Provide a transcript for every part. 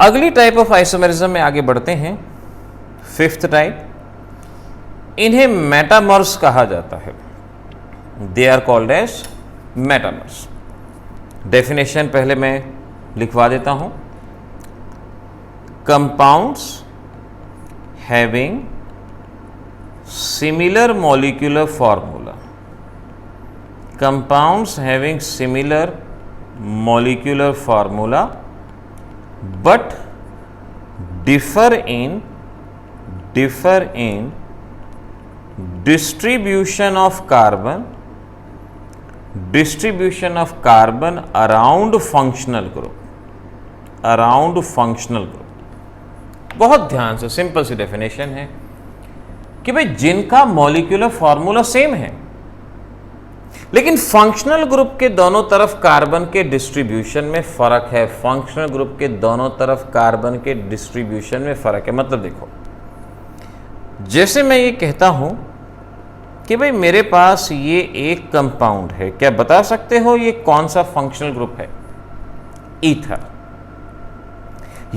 अगली type of isomerism में आगे बढ़ते हैं, फिफ्थ टाइप। इन्हें मेटामर्स कहा जाता है। They are called as metamers. Definition पहले मैं लिखवा देता हूं। Compounds having similar molecular formula, compounds having similar molecular formula but differ in distribution of carbon around functional group, बहुत ध्यान से सिंपल सी डेफिनेशन है कि भाई जिनका मॉलिक्यूलर फॉर्मूला सेम है लेकिन फंक्शनल ग्रुप के दोनों तरफ कार्बन के डिस्ट्रीब्यूशन में फर्क है। फंक्शनल ग्रुप के दोनों तरफ कार्बन के डिस्ट्रीब्यूशन में फर्क है। मतलब देखो, जैसे मैं ये कहता हूं कि भाई मेरे पास ये एक कंपाउंड है, क्या बता सकते हो ये कौन सा फंक्शनल ग्रुप है? ईथर।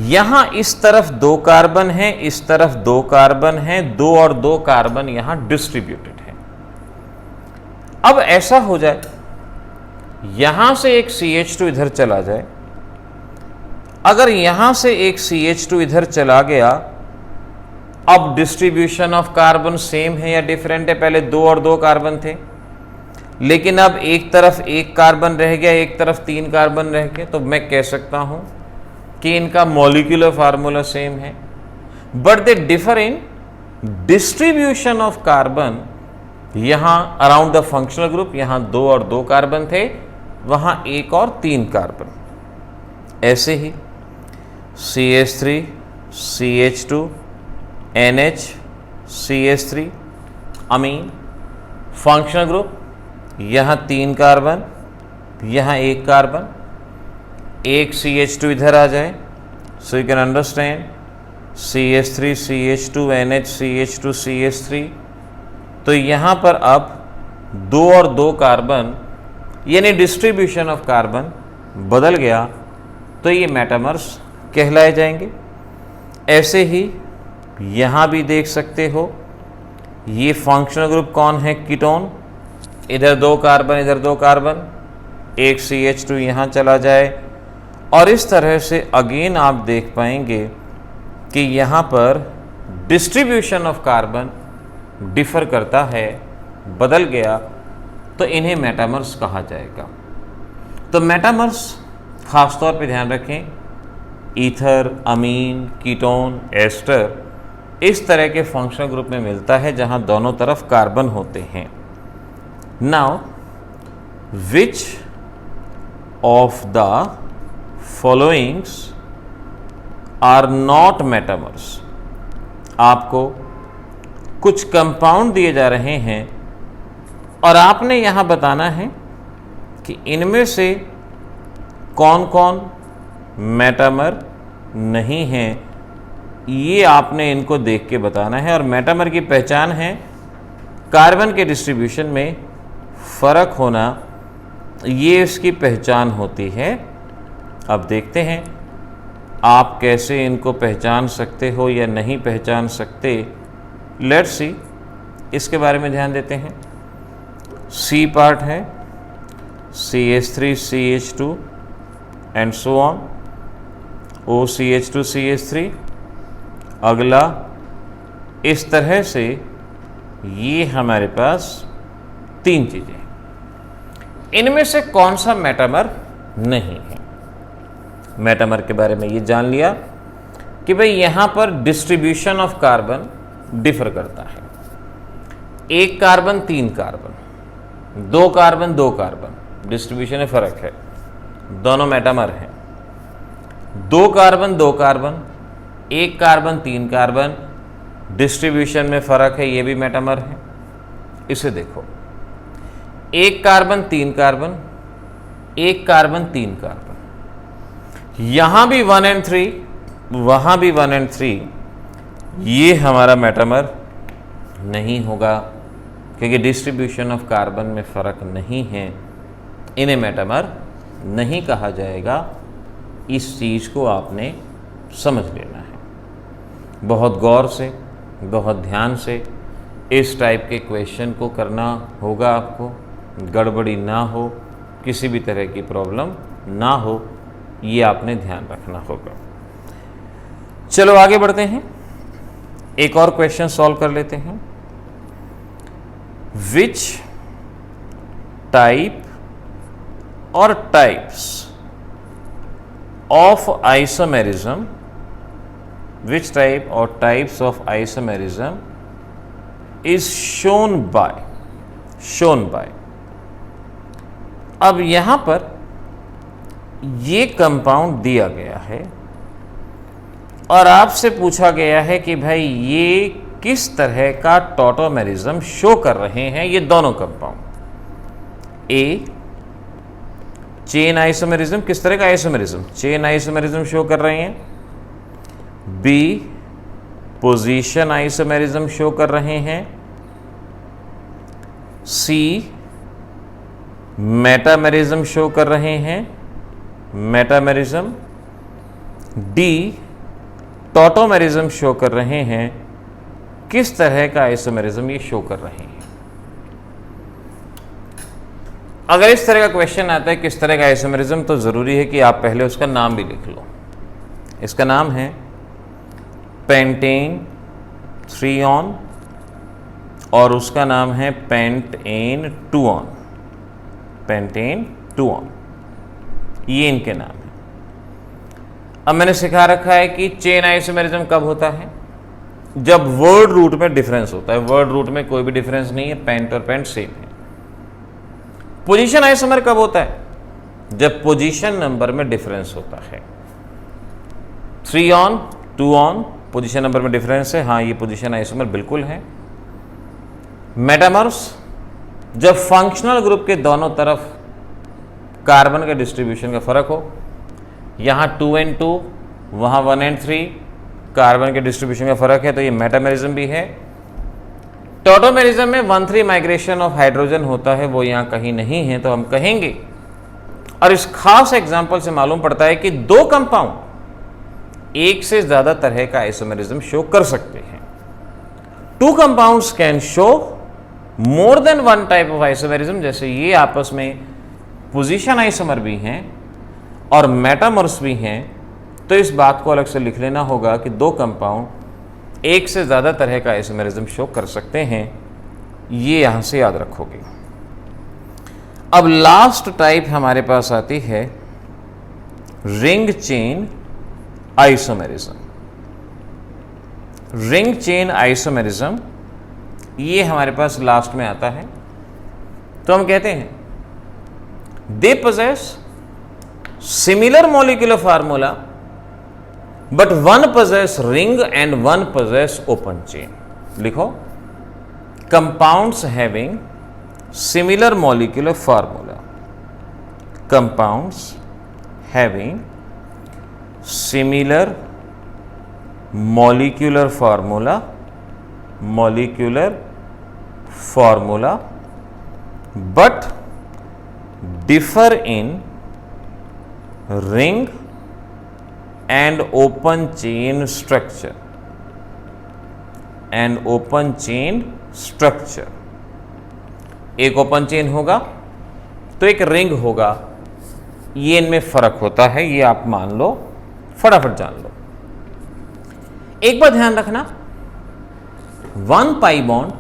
यहां इस तरफ 2 कार्बन है, इस तरफ 2 कार्बन है, 2 और 2 कार्बन यहां डिस्ट्रीब्यूटेड है। अब ऐसा हो जाए यहां से एक CH2 इधर चला जाए, अगर यहां से एक CH2 इधर चला गया, अब डिस्ट्रीब्यूशन ऑफ कार्बन सेम है या डिफरेंट है? पहले 2 और 2 कार्बन थे, लेकिन अब एक तरफ 1 कार्बन रह गया, एक तरफ 3 कार्बन रह गए, तो मैं कह सकता हूं कि इनका मॉलिक्यूलर फार्मूला सेम है but they differ in distribution of carbon. यहां अराउंड द फंक्शनल ग्रुप यहां 2 और 2 कार्बन थे, वहां 1 और 3 कार्बन। ऐसे ही CH3 CH2 NH CH3 अमीन, फंक्शनल ग्रुप यहां 3 कार्बन, यहां 1 कार्बन, एक CH2 इधर आ जाए, so you can understand CH3 CH2 NH CH2 CH3। तो यहां पर अब 2 और 2 कार्बन यानी डिस्ट्रीब्यूशन ऑफ कार्बन बदल गया, तो ये मेटामर्स कहलाए जाएंगे। ऐसे ही यहां भी देख सकते हो, ये फंक्शनल ग्रुप कौन है? कीटोन। इधर 2 कार्बन, इधर 2 कार्बन, एक CH2 यहां चला जाए, और इस तरह से अगेन आप देख पाएंगे कि यहां पर डिस्ट्रीब्यूशन ऑफ कार्बन डिफर करता है, बदल गया, तो इन्हें मेटामर्स कहा जाएगा। तो मेटामर्स खासतौर पे ध्यान रखें, ईथर, अमीन, कीटोन, एस्टर, इस तरह के फंक्शनल ग्रुप में मिलता है जहां दोनों तरफ कार्बन होते हैं। Now which of the followings are not metamers? आपको कुछ कंपाउंड दिए जा रहे हैं और आपने यहां बताना है कि इनमें से कौन कौन मेटामर नहीं है। ये आपने इनको देख के बताना है, और मेटामर की पहचान है कार्बन के डिस्ट्रीब्यूशन में फर्क होना, ये इसकी पहचान होती है। अब देखते हैं आप कैसे इनको पहचान सकते हो या नहीं पहचान सकते। लेट्स सी, इसके बारे में ध्यान देते हैं। C पार्ट है CH3 CH2 and so on, OCH2 CH3। अगला इस तरह से ये हमारे पास 3 चीजें। इनमें से कौन सा मेटामर नहीं है? मेटामर के बारे में ये जान लिया कि भाई यहां पर डिस्ट्रीब्यूशन ऑफ कार्बन डिफर करता है। 1 carbon 3 carbon, 2 carbon 2 carbon, distribution में फर्क है, दोनों मेटामर हैं। 2 carbon 2 carbon, 1 carbon 3 carbon, distribution में फर्क है, ये भी मेटामर है। इसे देखो, 1 कार्बन 3 कार्बन, 1 कार्बन 3 कार्बन, यहां भी 1 and 3, वहां भी 1 and 3, ये हमारा मेटामर नहीं होगा क्योंकि डिस्ट्रीब्यूशन ऑफ कार्बन में फर्क नहीं है। इन्हें मेटामर नहीं कहा जाएगा। इस चीज को आपने समझ लेना है। बहुत गौर से, बहुत ध्यान से इस टाइप के क्वेश्चन को करना होगा आपको, गड़बड़ी ना हो, किसी भी तरह की प्रॉब्लम ना हो, ये आपने ध्यान रखना होगा। चलो आगे बढ़ते हैं, एक और क्वेश्चन सॉल्व कर लेते हैं। विच टाइप और types of isomerism, which type or types of isomerism is shown by। अब यहां पर ये कंपाउंड दिया गया है और आपसे पूछा गया है कि भाई ये किस तरह का टॉटोमेरिज्म शो कर रहे हैं ये दोनों कंपाउंड। ए, चेन आइसोमेरिज्म, किस तरह का आइसोमेरिज्म, चेन आइसोमेरिज्म शो कर रहे हैं। बी, पोजीशन आइसोमेरिज्म शो कर रहे हैं। सी, मेटामेरिज्म शो कर रहे हैं, मेटामेरिज्म। डी, टॉटोमेरिज्म शो कर रहे हैं। किस तरह का आइसोमेरिज्म ये शो कर रहे हैं। अगर इस तरह का क्वेश्चन आता है किस तरह का आइसोमेरिज्म, तो जरूरी है कि आप पहले उसका नाम भी लिख लो। इसका नाम है पेंटेन 3-on और उसका नाम है पेंटेन 2-on, पेंटेन 2-on, ये इनके नाम है। अब मैंने सिखा रखा है कि चेन आइसोमेरिज्म कब होता है, जब वर्ड रूट में डिफरेंस होता है। वर्ड रूट में कोई भी डिफरेंस नहीं है, पेंट और पेंट सेम है। पोजीशन आइसोमर कब होता है, जब पोजीशन नंबर में डिफरेंस होता है। 3-on 2-on पोजीशन नंबर में डिफरेंस है, हाँ ये पोजीशन आइसोमर बिल्कुल है। मेटामर्स, जब फंक्शनल ग्रुप के दोनों तरफ कार्बन के डिस्ट्रीब्यूशन का फर्क हो, यहाँ 2n2 वहाँ 1n3 कार्बन के डिस्ट्रीब्यूशन का फर्क है, तो ये मेटामेरिज्म भी है। टॉटोमेरिज्म में 1,3 माइग्रेशन ऑफ हाइड्रोजन होता है, वो यहाँ कहीं नहीं है, तो हम कहेंगे। और इस खास एग्जाम्पल से मालूम पड़ता है कि दो कंपाउंड एक से ज्यादा तरह का आइसोमेरिज्म शो कर सकते हैं। 2 compounds can show more than 1 type of isomerism, जैसे ये आपस में पोजीशन आइसोमर भी हैं और मेटामर्स भी हैं। तो इस बात को अलग से लिख लेना होगा कि 2 कंपाउंड एक से ज़्यादा तरह का आइसोमेरिज्म शो कर सकते हैं, ये यहां से याद रखोगे। अब लास्ट टाइप हमारे पास आती है ring chain isomerism. Ring chain isomerism ये हमारे पास लास्ट में आता है। तो हम कहते हैं दे possess similar molecular formula but one possess ring and one possess open chain। लिखो, compounds having similar molecular formula, compounds having similar molecular formula but differ in ring and open chain structure, एक open chain होगा तो एक ring होगा, ये इनमें फर्क होता है, ये आप मान लो, फटाफट जान लो। एक बात ध्यान रखना, 1 pi bond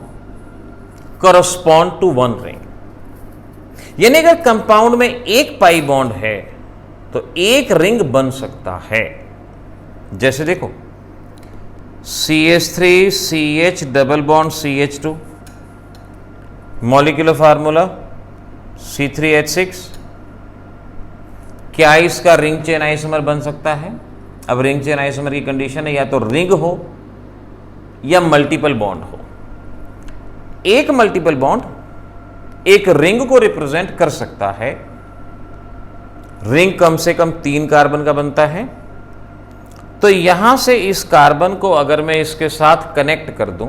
correspond to 1 ring, यानी अगर कंपाउंड में 1 पाई बॉन्ड है तो एक रिंग बन सकता है। जैसे देखो CH3 CH double bond CH2, molecular formula C3H6। क्या इसका रिंग चेन आइसोमर बन सकता है? अब रिंग चेन आइसोमर की कंडीशन है या तो रिंग हो या मल्टीपल बॉन्ड हो। एक मल्टीपल बॉन्ड एक रिंग को रिप्रेजेंट कर सकता है। रिंग कम से कम 3 कार्बन का बनता है, तो यहां से इस कार्बन को अगर मैं इसके साथ कनेक्ट कर दूं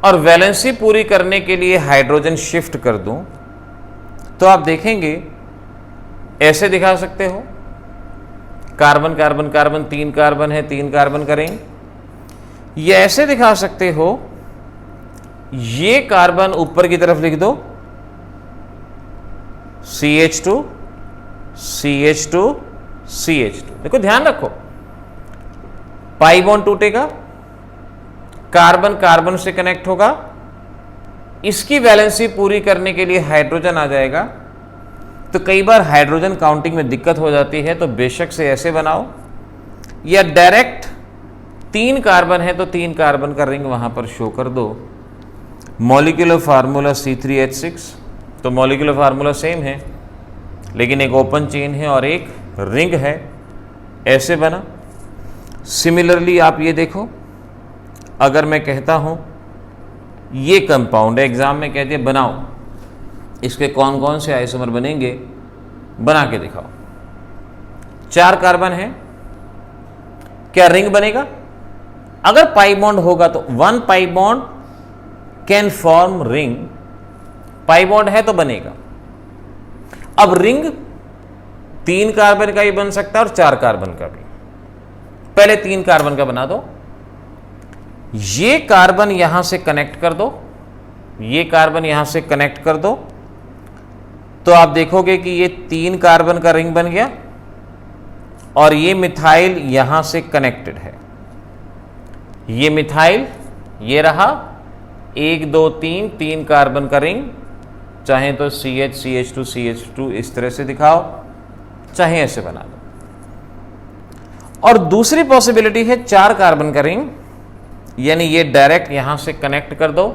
और वैलेंसी पूरी करने के लिए हाइड्रोजन शिफ्ट कर दूं, तो आप देखेंगे ऐसे दिखा सकते हो कार्बन कार्बन कार्बन, 3 कार्बन है, 3 कार्बन का रिंग। ये ऐसे दिखा सकते हो, ये कार्बन ऊपर की तरफ लिख दो CH2 CH2 CH2। देखो ध्यान रखो, पाई बॉन्ड टूटेगा, कार्बन कार्बन से कनेक्ट होगा, इसकी वैलेंसी पूरी करने के लिए हाइड्रोजन आ जाएगा। तो कई बार हाइड्रोजन काउंटिंग में दिक्कत हो जाती है, तो बेशक से ऐसे बनाओ, या डायरेक्ट 3 कार्बन है तो 3 कार्बन का रिंग वहां पर शो कर दो। मॉलिक्यूलर फार्मूला C3H6, तो मॉलिक्यूलर फार्मूला सेम है, लेकिन एक ओपन चेन है और एक रिंग है, ऐसे बना। सिमिलरली आप ये देखो, अगर मैं कहता हूं ये कंपाउंड है, एग्जाम में कहते हैं बनाओ, इसके कौन कौन से आइसोमर बनेंगे, बना के दिखाओ। 4 कार्बन है, क्या रिंग बनेगा? अगर पाई बॉन्ड होगा तो 1 pi bond can form ring, pi bond है तो बनेगा। अब रिंग 3 कार्बन का भी बन सकता है और 4 कार्बन का भी। पहले 3 कार्बन का बना दो, ये कार्बन यहां से कनेक्ट कर दो, ये कार्बन यहां से कनेक्ट कर दो, तो आप देखोगे कि ये 3 कार्बन का रिंग बन गया और ये मिथाइल यहां से कनेक्टेड है। ये मिथाइल ये रहा 1 2 3 3 कार्बन का रिंग, चाहे तो CH CH2 CH2 इस तरह से दिखाओ, चाहे ऐसे बना दो। और दूसरी पॉसिबिलिटी है 4 कार्बन का रिंग, यानी ये डायरेक्ट यहां से कनेक्ट कर दो,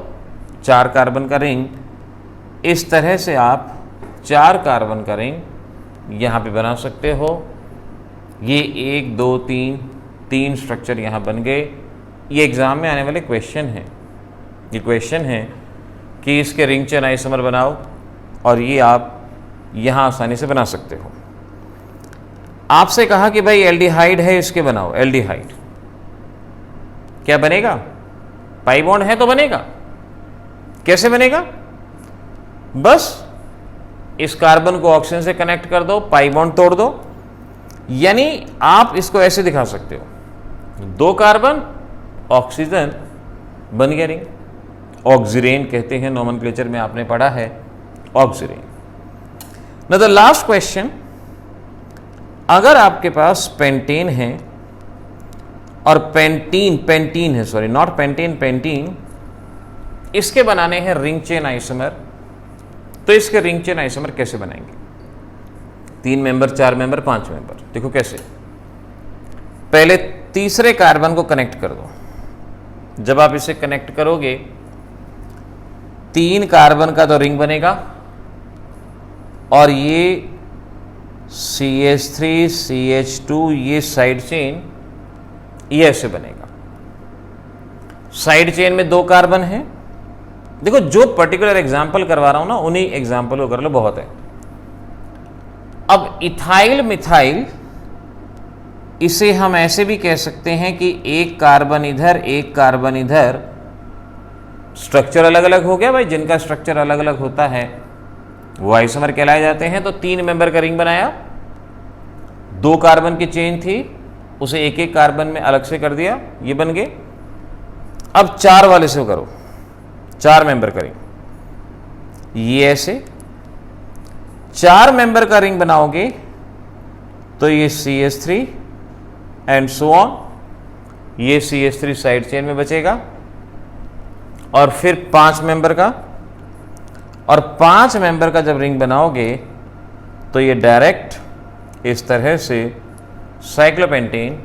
4 कार्बन का रिंग। इस तरह से आप 4 कार्बन का रिंग यहां पे बना सकते हो। ये 1 2 3 स्ट्रक्चर यहां बन गए। ये एग्जाम में आने वाले क्वेश्चन है, ये क्वेश्चन है कि इसके रिंग चेन आइसोमर बनाओ, और ये आप यहां आसानी से बना सकते हो। आपसे कहा कि भाई एल्डिहाइड है, इसके बनाओ। एल्डिहाइड क्या बनेगा? पाई बॉन्ड है तो बनेगा। कैसे बनेगा? बस इस कार्बन को ऑक्सीजन से कनेक्ट कर दो, पाई बॉन्ड तोड़ दो। यानी आप इसको ऐसे दिखा सकते हो, 2 कार्बन ऑक्सीजन, बन गया रिंग। ऑक्सीरेन कहते हैं, नोमेनक्लेचर में आपने पढ़ा है oxirane. Now the last question, अगर आपके पास पेंटेन है और पेंटीन है, सॉरी नॉट पेंटेन, पेंटीन, इसके बनाने हैं रिंग चेन आइसोमर, तो इसके रिंग चेन आइसोमर कैसे बनाएंगे? 3 मेंबर, 4 मेंबर, 5 मेंबर। देखो कैसे, पहले तीसरे कार्बन को कनेक्ट कर दो। जब आप इसे कनेक्ट करोगे, 3 कार्बन का तो रिंग बनेगा, और ये CH3 CH2 ये साइड चेन ये ऐसे बनेगा। साइड चेन में 2 कार्बन है। देखो जो पर्टिकुलर एग्जांपल करवा रहा हूं ना, उन्हीं एग्जांपल को कर लो, बहुत है। अब इथाइल मिथाइल, इसे हम ऐसे भी कह सकते हैं कि 1 कार्बन इधर 1 कार्बन इधर, स्ट्रक्चर अलग अलग हो गया भाई। जिनका स्ट्रक्चर अलग अलग होता है वो आइसोमर कहलाए जाते हैं। तो 3 मेंबर का रिंग बनाया, 2 कार्बन की चेन थी, उसे 1 कार्बन में अलग से कर दिया, ये बन गए। अब 4 वाले से करो, 4 मेंबर का रिंग, ये ऐसे 4 मेंबर का रिंग बनाओगे तो ये CH3 एंड सो ऑन, ये CH3 साइड चेन में बचेगा। और फिर 5 मेंबर का, और 5 मेंबर का जब रिंग बनाओगे तो ये डायरेक्ट इस तरह से साइक्लोपेंटेन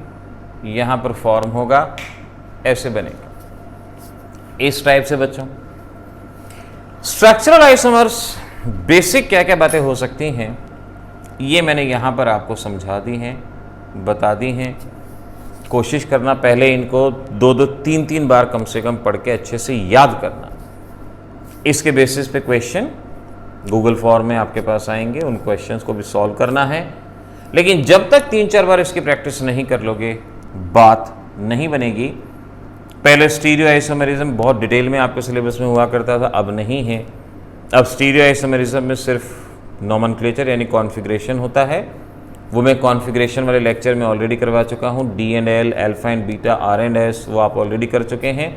यहां पर फॉर्म होगा, ऐसे बनेगा। इस टाइप से बच्चों स्ट्रक्चरल आइसोमर्स बेसिक क्या क्या बातें हो सकती हैं, ये मैंने यहां पर आपको समझा दी हैं, बता दी हैं। कोशिश करना पहले इनको 2-2, 3-3 बार कम से कम पढ़ के अच्छे से याद करना। इसके बेसिस पे क्वेश्चन गूगल फॉर्म में आपके पास आएंगे, उन क्वेश्चंस को भी सॉल्व करना है। लेकिन जब तक 3-4 बार इसकी प्रैक्टिस नहीं कर लोगे, बात नहीं बनेगी। पहले स्टीरियो आइसोमेरिज्म बहुत डिटेल में आपके सिलेबस में हुआ करता था, अब नहीं है। अब स्टीरियो आइसोमेरिज्म में सिर्फ नोमेनक्लेचर यानी कॉन्फ़िगरेशन होता है, वो मैं कॉन्फ़िगरेशन वाले लेक्चर में ऑलरेडी करवा चुका हूँ। D and L, alpha and beta, R and S, वो आप ऑलरेडी कर चुके हैं।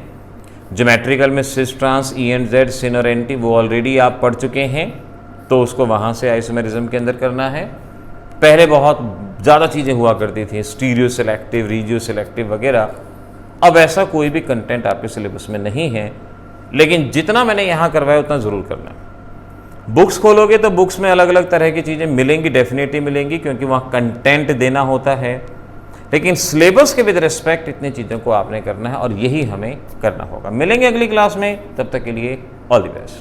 ज्योमेट्रिकल में cis trans, E and Z, syn और एंटी, वो ऑलरेडी आप पढ़ चुके हैं, तो उसको वहाँ से आइसोमेरिज्म के अंदर करना है। पहले बहुत ज़्यादा चीज़ें हुआ करती थी, स्टीरियो सेलेक्टिव, रीजियो सेलेक्टिव वगैरह। अब ऐसा कोई भी कंटेंट आपके सिलेबस में नहीं है, लेकिन जितना मैंने यहाँ करवाया उतना ज़रूर करना है। बुक्स खोलोगे तो बुक्स में अलग अलग तरह की चीज़ें मिलेंगी, डेफिनेटली मिलेंगी, क्योंकि वहाँ कंटेंट देना होता है। लेकिन सिलेबस के विद रिस्पेक्ट इतनी चीज़ों को आपने करना है और यही हमें करना होगा। मिलेंगे अगली क्लास में, तब तक के लिए ऑल द बेस्ट।